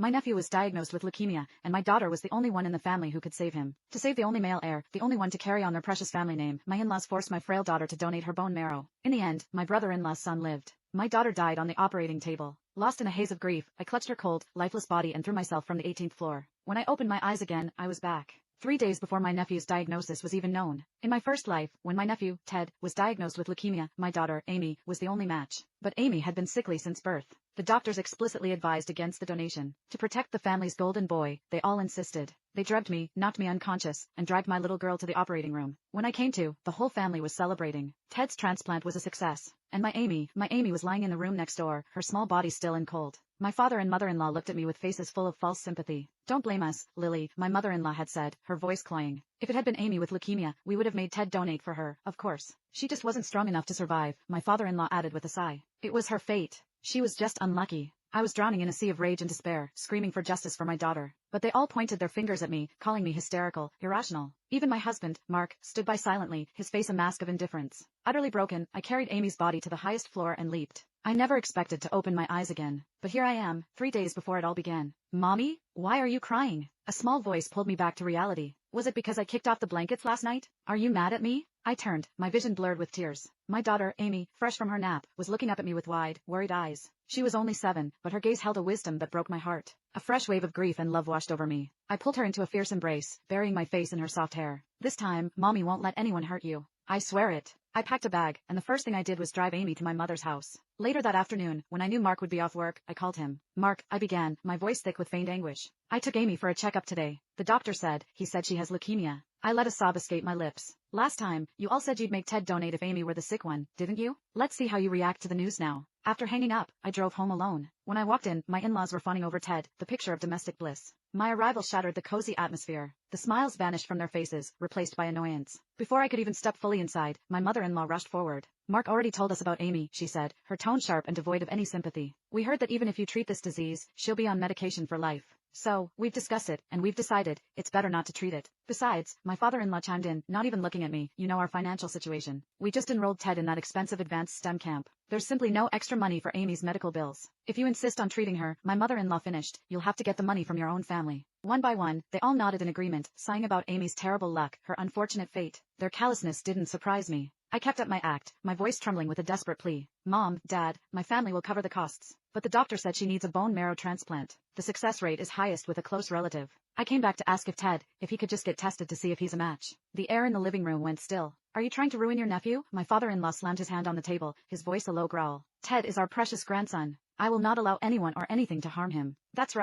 My nephew was diagnosed with leukemia, and my daughter was the only one in the family who could save him. To save the only male heir, the only one to carry on their precious family name, my in-laws forced my frail daughter to donate her bone marrow. In the end, my brother-in-law's son lived. My daughter died on the operating table. Lost in a haze of grief, I clutched her cold, lifeless body and threw myself from the 18th floor. When I opened my eyes again, I was back. 3 days before my nephew's diagnosis was even known. In my first life, when my nephew, Ted, was diagnosed with leukemia, my daughter, Amy, was the only match. But Amy had been sickly since birth. The doctors explicitly advised against the donation. To protect the family's golden boy, they all insisted. They drugged me, knocked me unconscious, and dragged my little girl to the operating room. When I came to, the whole family was celebrating. Ted's transplant was a success. And my Amy was lying in the room next door, her small body still and cold. My father and mother-in-law looked at me with faces full of false sympathy. "Don't blame us, Lily," my mother-in-law had said, her voice cloying. "If it had been Amy with leukemia, we would have made Ted donate for her, of course. She just wasn't strong enough to survive," my father-in-law added with a sigh. "It was her fate. She was just unlucky." I was drowning in a sea of rage and despair, screaming for justice for my daughter. But they all pointed their fingers at me, calling me hysterical, irrational. Even my husband, Mark, stood by silently, his face a mask of indifference. Utterly broken, I carried Amy's body to the highest floor and leaped. I never expected to open my eyes again. But here I am, 3 days before it all began. "Mommy? Why are you crying?" A small voice pulled me back to reality. "Was it because I kicked off the blankets last night? Are you mad at me?" I turned, my vision blurred with tears. My daughter, Amy, fresh from her nap, was looking up at me with wide, worried eyes. She was only 7, but her gaze held a wisdom that broke my heart. A fresh wave of grief and love washed over me. I pulled her into a fierce embrace, burying my face in her soft hair. "This time, Mommy won't let anyone hurt you. I swear it." I packed a bag, and the first thing I did was drive Amy to my mother's house. Later that afternoon, when I knew Mark would be off work, I called him. "Mark," I began, my voice thick with feigned anguish. "I took Amy for a checkup today. The doctor said she has leukemia." I let a sob escape my lips. "Last time, you all said you'd make Ted donate if Amy were the sick one, didn't you? Let's see how you react to the news now." After hanging up, I drove home alone. When I walked in, my in-laws were fawning over Ted, the picture of domestic bliss. My arrival shattered the cozy atmosphere. The smiles vanished from their faces, replaced by annoyance. Before I could even step fully inside, my mother-in-law rushed forward. "Mark already told us about Amy," she said, her tone sharp and devoid of any sympathy. "We heard that even if you treat this disease, she'll be on medication for life. So, we've discussed it, and we've decided, it's better not to treat it. Besides," my father-in-law chimed in, not even looking at me, "you know our financial situation. We just enrolled Ted in that expensive advanced STEM camp. There's simply no extra money for Amy's medical bills. If you insist on treating her," my mother-in-law finished, "you'll have to get the money from your own family." One by one, they all nodded in agreement, sighing about Amy's terrible luck, her unfortunate fate. Their callousness didn't surprise me. I kept up my act, my voice trembling with a desperate plea. "Mom, Dad, my family will cover the costs. But the doctor said she needs a bone marrow transplant. The success rate is highest with a close relative." I came back to ask if he could just get tested to see if he's a match. The air in the living room went still. "Are you trying to ruin your nephew?" My father-in-law slammed his hand on the table, his voice a low growl. "Ted is our precious grandson. I will not allow anyone or anything to harm him." "That's right.